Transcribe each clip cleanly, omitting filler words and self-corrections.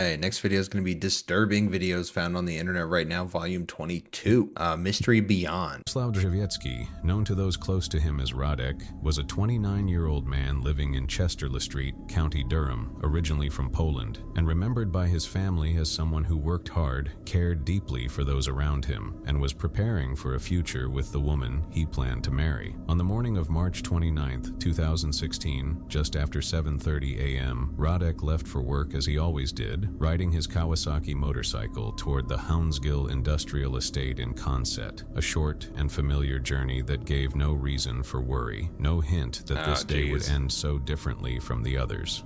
Hey, next video is going to be disturbing videos found on the internet right now, volume 22, Mystery Beyond. Mieczysław Drzewiecki, known to those close to him as Radek, was a 29-year-old man living in Chesterle Street, County Durham, originally from Poland, and remembered by his family as someone who worked hard, cared deeply for those around him, and was preparing for a future with the woman he planned to marry. On the morning of March 29, 2016, just after 7:30 a.m., Radek left for work as he always did, riding his Kawasaki motorcycle toward the Houndsgill Industrial Estate in Consett, a short and familiar journey that gave no reason for worry, no hint that this day would end so differently from the others.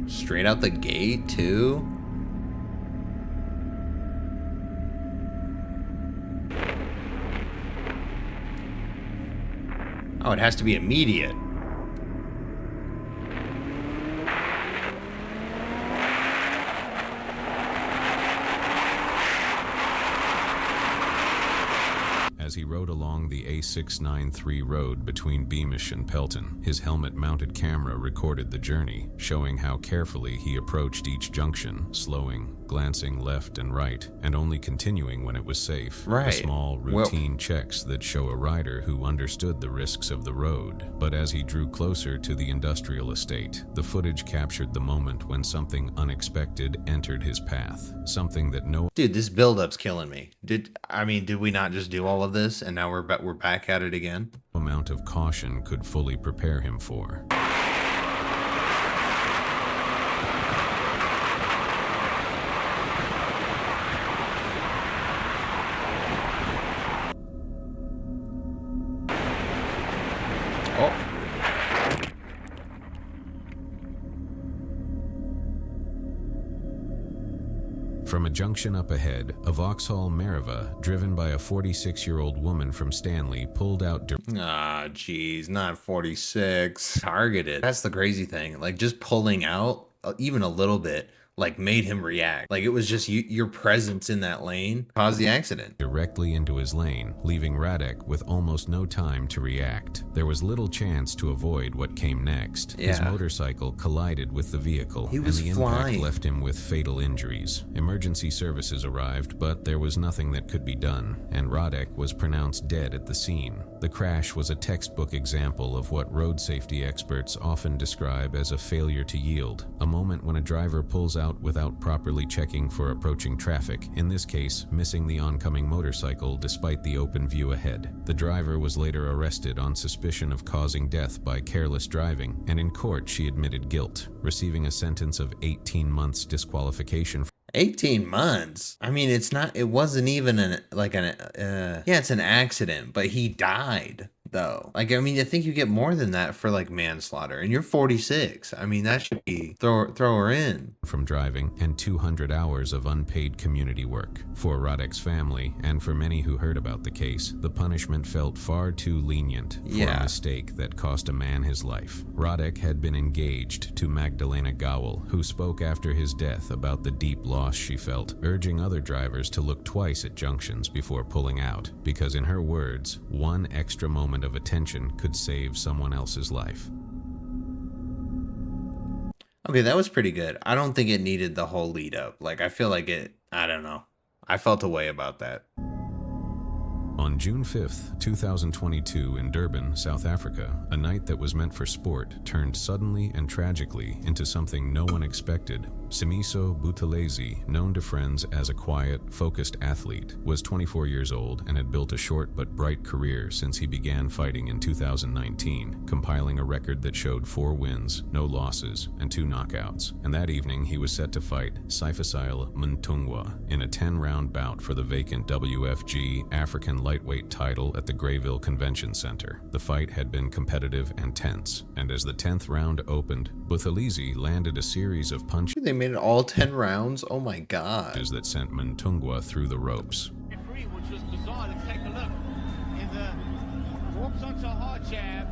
Straight out the gate, too? Oh, it has to be immediate. As he rode along the A693 road between Beamish and Pelton, his helmet-mounted camera recorded the journey, showing how carefully he approached each junction, slowing, glancing left and right, and only continuing when it was safe. Right. The small, routine checks that show a rider who understood the risks of the road. But as he drew closer to the industrial estate, the footage captured the moment when something unexpected entered his path. Something that no... Dude, this build-up's killing me. Did we not just do all of this and now we're back at it again? amount of caution could fully prepare him for. From a junction up ahead, a Vauxhall Mariva, driven by a 46-year-old woman from Stanley, pulled out... Ah, geez, not 46. Targeted. That's the crazy thing. Like, just pulling out, even a little bit, like, made him react. Like, it was just your presence in that lane caused the accident. Directly into his lane, leaving Radek with almost no time to react. There was little chance to avoid what came next. Yeah. His motorcycle collided with the vehicle, and the impact left him with fatal injuries. Emergency services arrived, but there was nothing that could be done, and Radek was pronounced dead at the scene. The crash was a textbook example of what road safety experts often describe as a failure to yield, a moment when a driver pulls out without properly checking for approaching traffic, in this case, missing the oncoming motorcycle despite the open view ahead. The driver was later arrested on suspicion of causing death by careless driving, and in court she admitted guilt, receiving a sentence of 18 months disqualification. 18 months? I mean, it wasn't even yeah, it's an accident, but he died. Though, like, I mean, I think you get more than that for like manslaughter, and you're 46. I mean, that should be throw her in. From driving, and 200 hours of unpaid community work. For Radek's family, and for many who heard about the case, the punishment felt far too lenient for a mistake that cost a man his life. Radek had been engaged to Magdalena Gowel, who spoke after his death about the deep loss she felt, urging other drivers to look twice at junctions before pulling out, because in her words, one extra moment of attention could save someone else's life. Okay, that was pretty good. I don't think it needed the whole lead up. Like, I feel like I don't know. I felt a way about that. On June 5th, 2022 in Durban, South Africa, a night that was meant for sport turned suddenly and tragically into something no one expected. Simiso Buthelezi, known to friends as a quiet, focused athlete, was 24 years old and had built a short but bright career since he began fighting in 2019, compiling a record that showed 4 wins, no losses, and 2 knockouts. And that evening, he was set to fight Sifaisile Muntungwa in a 10-round bout for the vacant WFG African lightweight title at the Greyville Convention Center. The fight had been competitive and tense, and as the 10th round opened, Buthelezi landed a series of punches. They made it all 10 rounds? Oh my god. That sent Muntungwa through the ropes. Which was bizarre. Let's take a look. Walks onto a hard jab.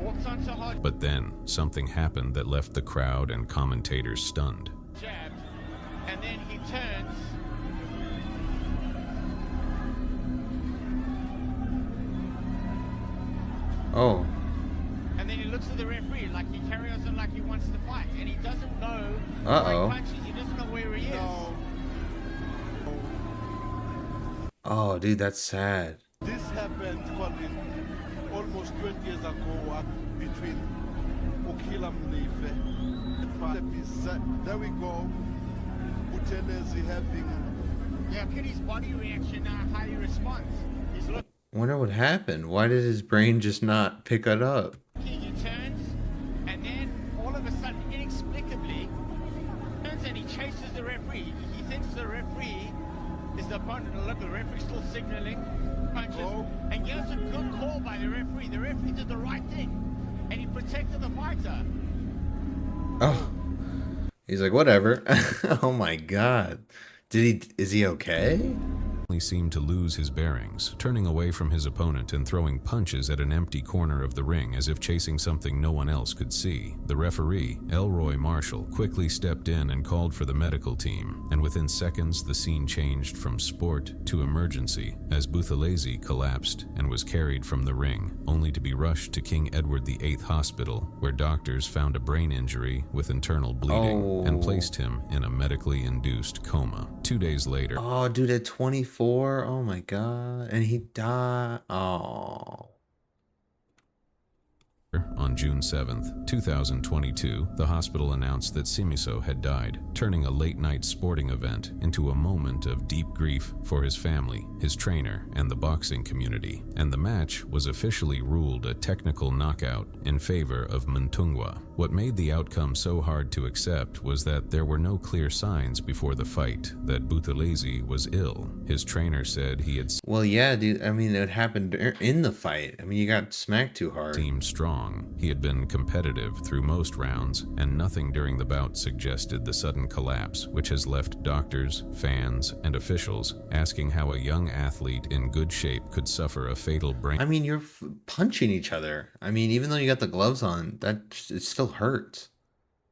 Walks onto hard. But then, something happened that left the crowd and commentators stunned. Jab. And then he turns. Oh. And then he looks looks at the referee like he carries on like he wants to fight, and he doesn't know Uh-oh. where he punches. He doesn't know where he is. No. Oh, dude, that's sad. This happened, Colin, almost 20 years ago between Okila Mleife. There we go. Butenezi having. Yeah, look at his body reaction now, how he responds. He's looking, Wonder what happened. Why did his brain just not pick it up? he turns, and then all of a sudden, inexplicably, turns and he chases the referee. He thinks the referee is the opponent. Look, the referee's still signaling punches. Oh. And here's a good call by the referee. The referee did the right thing, and he protected the fighter. Oh. He's like, whatever. Oh my god. Is he okay? He seemed to lose his bearings, turning away from his opponent and throwing punches at an empty corner of the ring as if chasing something no one else could see. The referee, Elroy Marshall, quickly stepped in and called for the medical team, and within seconds the scene changed from sport to emergency as Buthelezi collapsed and was carried from the ring, only to be rushed to King Edward VIII Hospital, where doctors found a brain injury with internal bleeding and placed him in a medically induced coma. 2 days later, Oh, dude, at 24? Oh my god. And he died. Oh. on June 7, 2022, the hospital announced that Simiso had died, turning a late-night sporting event into a moment of deep grief for his family, his trainer, and the boxing community. And the match was officially ruled a technical knockout in favor of Muntungwa. What made the outcome so hard to accept was that there were no clear signs before the fight that Buthelezi was ill. His trainer said he had Well, yeah, dude. I mean, it happened in the fight. I mean, you got smacked too hard. seemed strong. He had been competitive through most rounds, and nothing during the bout suggested the sudden collapse, which has left doctors, fans, and officials asking how a young athlete in good shape could suffer a fatal brain I mean, you're punching each other. I mean, even though you got the gloves on, it still hurts,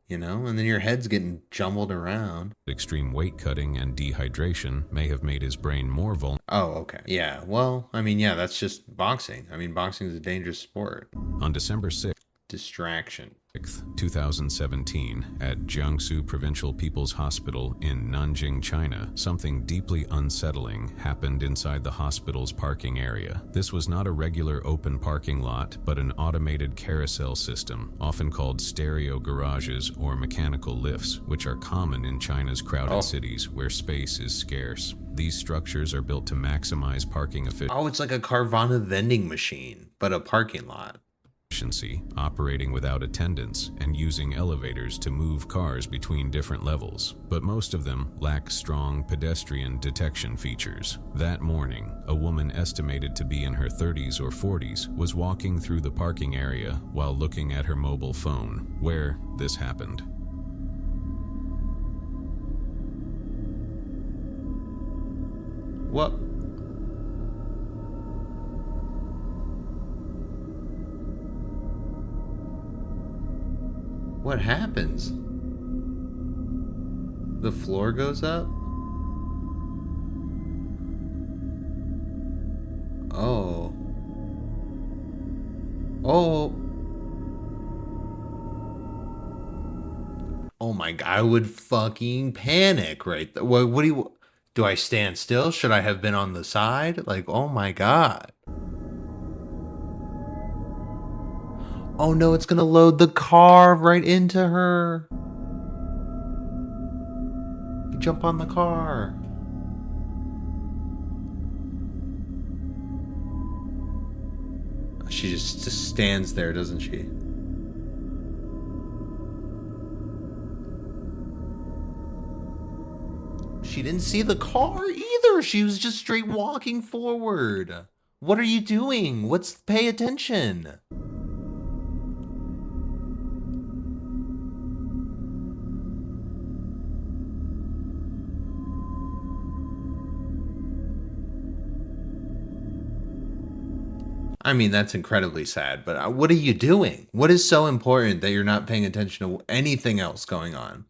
you know? And then your head's getting jumbled around. Extreme weight cutting and dehydration may have made his brain more vulnerable. Oh, okay. Yeah, well, I mean, yeah, that's just boxing. I mean, boxing is a dangerous sport. On December 6th, Distraction. 2017, at Jiangsu Provincial People's Hospital in Nanjing, China, something deeply unsettling happened inside the hospital's parking area. This was not a regular open parking lot, but an automated carousel system, often called stereo garages or mechanical lifts, which are common in China's crowded cities where space is scarce. These structures are built to maximize parking efficiency. Oh, it's like a Carvana vending machine, but a parking lot. Operating without attendants and using elevators to move cars between different levels, but most of them lack strong pedestrian detection features. That morning, a woman estimated to be in her 30s or 40s was walking through the parking area while looking at her mobile phone, where this happened. What? What happens? The floor goes up? Oh. Oh. Oh my god, I would fucking panic right there. What do I stand still? Should I have been on the side? Like, oh my god. Oh no, it's gonna load the car right into her. You jump on the car. She just stands there, doesn't she? She didn't see the car either. She was just straight walking forward. What are you doing? Pay attention. I mean, that's incredibly sad, but what are you doing? What is so important that you're not paying attention to anything else going on?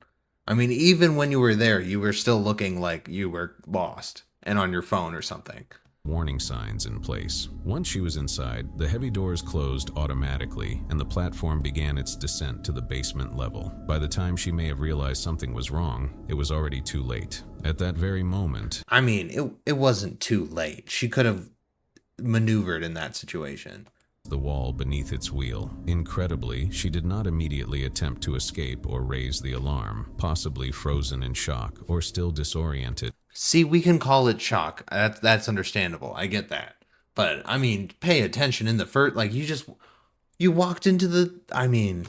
I mean, even when you were there, you were still looking like you were lost and on your phone or something. warning signs in place. Once she was inside, the heavy doors closed automatically and the platform began its descent to the basement level. By the time she may have realized something was wrong, it was already too late. At that very moment, I mean, it wasn't too late. She could have maneuvered in that situation. the wall beneath its wheel. Incredibly, she did not immediately attempt to escape or raise the alarm, possibly frozen in shock or still disoriented. See, we can call it shock. That's understandable. I get that. But, I mean, pay attention in the first, like, you walked into the, I mean,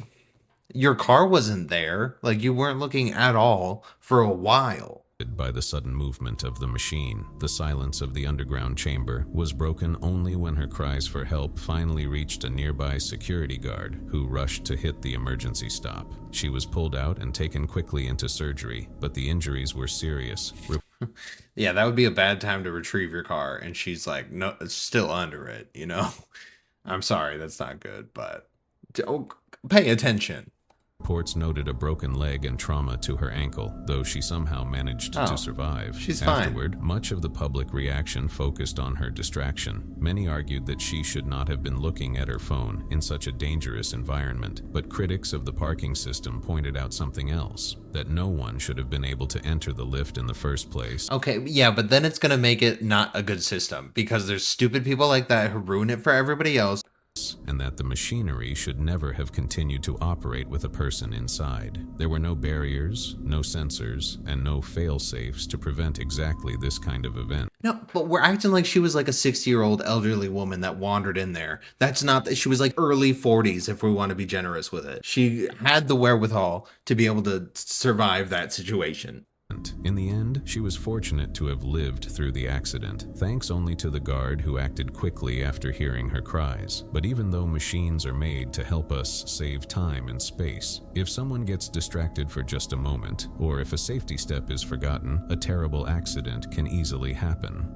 your car wasn't there. Like, you weren't looking at all for a while. By the sudden movement of the machine, the silence of the underground chamber was broken only when her cries for help finally reached a nearby security guard who rushed to hit the emergency stop. She was pulled out and taken quickly into surgery, but the injuries were serious. Yeah, that would be a bad time to retrieve your car. And she's like, no, it's still under it, you know? I'm sorry, that's not good, but pay attention. Reports noted a broken leg and trauma to her ankle, though she somehow managed to survive. She's fine. Afterward, much of the public reaction focused on her distraction. Many argued that she should not have been looking at her phone in such a dangerous environment, but critics of the parking system pointed out something else, that no one should have been able to enter the lift in the first place. Okay, yeah, but then it's going to make it not a good system, because there's stupid people like that who ruin it for everybody else. And that the machinery should never have continued to operate with a person inside. There were no barriers, no sensors, and no fail-safes to prevent exactly this kind of event. No, but we're acting like she was like a 60-year-old elderly woman that wandered in there. That's not, she was like early 40s if we want to be generous with it. She had the wherewithal to be able to survive that situation. In the end, she was fortunate to have lived through the accident, thanks only to the guard who acted quickly after hearing her cries. But even though machines are made to help us save time and space, if someone gets distracted for just a moment, or if a safety step is forgotten, a terrible accident can easily happen.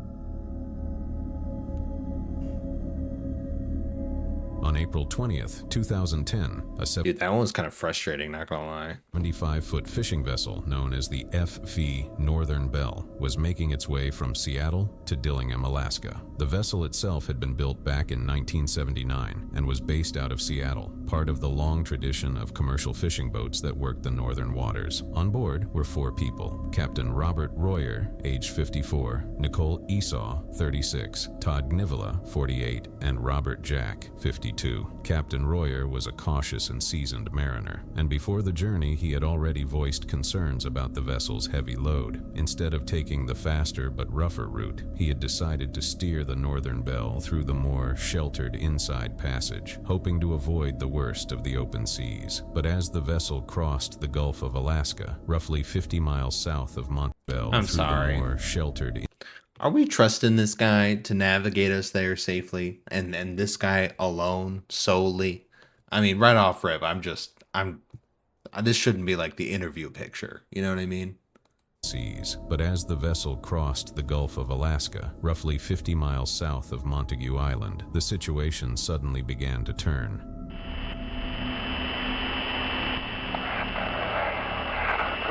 On April 20th, 2010, Dude, that one was kind of frustrating, not gonna lie. 75-foot fishing vessel known as the FV Northern Belle was making its way from Seattle to Dillingham, Alaska. The vessel itself had been built back in 1979 and was based out of Seattle, part of the long tradition of commercial fishing boats that worked the northern waters. On board were 4 people: Captain Robert Royer, age 54, Nicole Esau, 36, Todd Gnivola, 48, and Robert Jack, 52. Captain Royer was a cautious and seasoned mariner, and before the journey he had already voiced concerns about the vessel's heavy load. Instead of taking the faster but rougher route, he had decided to steer the Northern Belle through the more sheltered inside passage, hoping to avoid the worst of the open seas. But as the vessel crossed the Gulf of Alaska, roughly 50 miles south of Montebello, the more sheltered. Are we trusting this guy to navigate us there safely? And this guy alone, solely? I mean, right off rip, this shouldn't be like the interview picture. You know what I mean? Seas. But as the vessel crossed the Gulf of Alaska, roughly 50 miles south of Montague Island, the situation suddenly began to turn.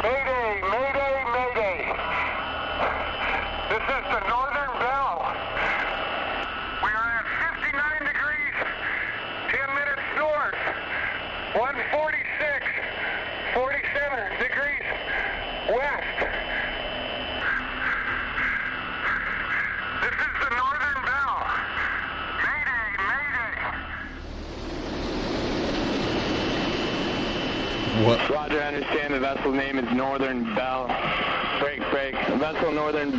Mayday! Mayday! Mayday! This is the Northern Belle. We are at 59 degrees, 10 minutes north, 146, 47 degrees west. This is the Northern Belle. Mayday, mayday. What? Roger, I understand the vessel name is Northern Belle. Break. Vessel Northern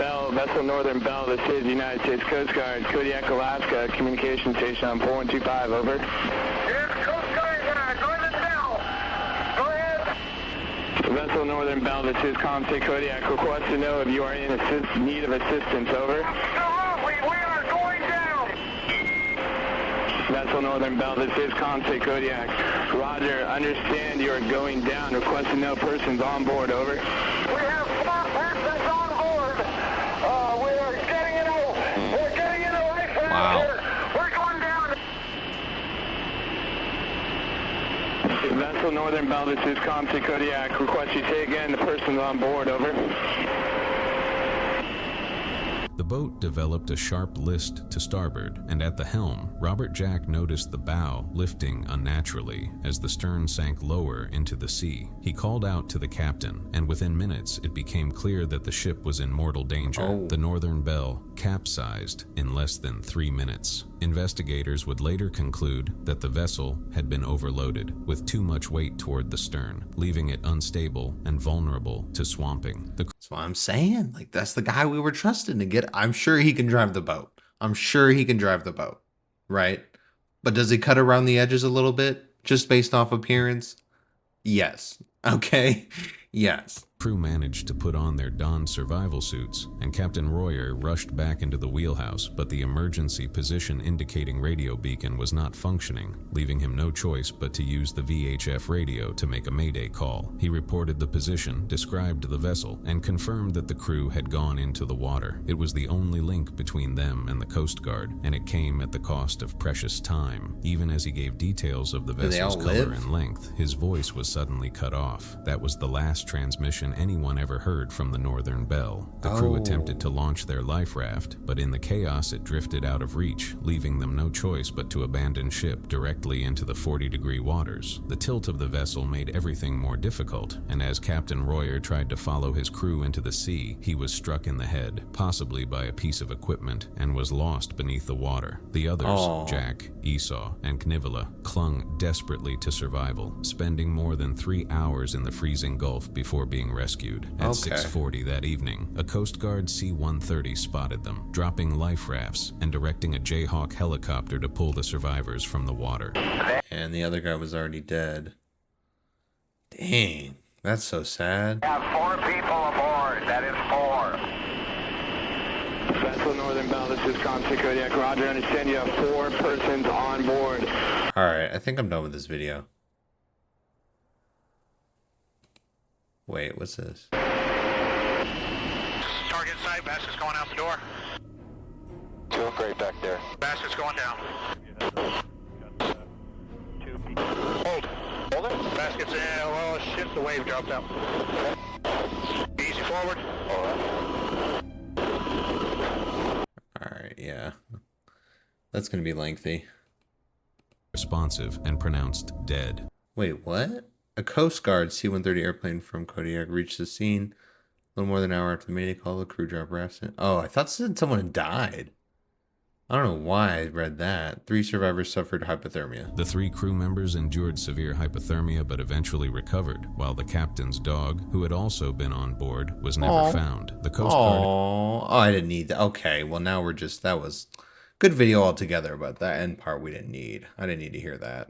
Belle, this is United States Coast Guard, Kodiak, Alaska, communication station on 4125, over. Here's Coast Guard, Northern Belle. Go ahead. Vessel Northern Belle, this is ComState Kodiak, request to know if you are in need of assistance, over. Absolutely, we are going down. Vessel Northern Belle, this is ComState Kodiak. Roger, understand you are going down, request to know persons on board, over. We have 4 persons on board. We are getting in a lifeline here. We're going down. Vessel Northern Belle, this is ComState Kodiak, request you say again the persons on board, over. The boat developed a sharp list to starboard, and at the helm, Robert Jack noticed the bow lifting unnaturally as the stern sank lower into the sea. He called out to the captain, and within minutes it became clear that the ship was in mortal danger. The Northern Belle capsized in less than 3 minutes. Investigators would later conclude that the vessel had been overloaded with too much weight toward the stern, leaving it unstable and vulnerable to swamping. That's what I'm saying. Like, that's the guy we were trusting to get. I'm sure he can drive the boat. I'm sure he can drive the boat, right? But does he cut around the edges a little bit just based off appearance? Yes. Okay. Yes. Crew managed to put on their donned survival suits, and Captain Royer rushed back into the wheelhouse, but the emergency position indicating radio beacon was not functioning, leaving him no choice but to use the VHF radio to make a mayday call. He reported the position, described the vessel, and confirmed that the crew had gone into the water. It was the only link between them and the Coast Guard, and it came at the cost of precious time. Even as he gave details of the vessel's color and length, his voice was suddenly cut off. That was the last transmission anyone ever heard from the Northern Belle. The crew attempted to launch their life raft, but in the chaos it drifted out of reach, leaving them no choice but to abandon ship directly into the 40-degree waters. The tilt of the vessel made everything more difficult, and as Captain Royer tried to follow his crew into the sea, he was struck in the head, possibly by a piece of equipment, and was lost beneath the water. The others, Jack, Esau, and Knivela, clung desperately to survival, spending more than 3 hours in the freezing Gulf before being rescued. At 6:40 that evening, a Coast Guard C-130 spotted them, dropping life rafts and directing a Jayhawk helicopter to pull the survivors from the water. And the other guy was already dead. Dang, that's so sad. We have 4 people aboard. That is 4. Vessel Northern Belle, this is Constant Kodiak. Roger, understand you have 4 persons on board. Alright, I think I'm done with this video. Wait, what's this? Target site, basket's going out the door. Doing great back there. Basket's going down. Hold. Hold it. Basket's in. Well, shit, the wave dropped out. Easy forward. Alright, yeah. That's gonna be lengthy. Responsive and pronounced dead. Wait, what? A Coast Guard C-130 airplane from Kodiak reached the scene a little more than an hour after the mayday call. The crew dropped rafts in. Oh, I thought someone had died. I don't know why I read that. 3 survivors suffered hypothermia. The 3 crew members endured severe hypothermia but eventually recovered, while the captain's dog, who had also been on board, was never found. The Coast Guard... Oh, I didn't need that. Okay, well now we're just... That was good video altogether, but that end part we didn't need. I didn't need to hear that.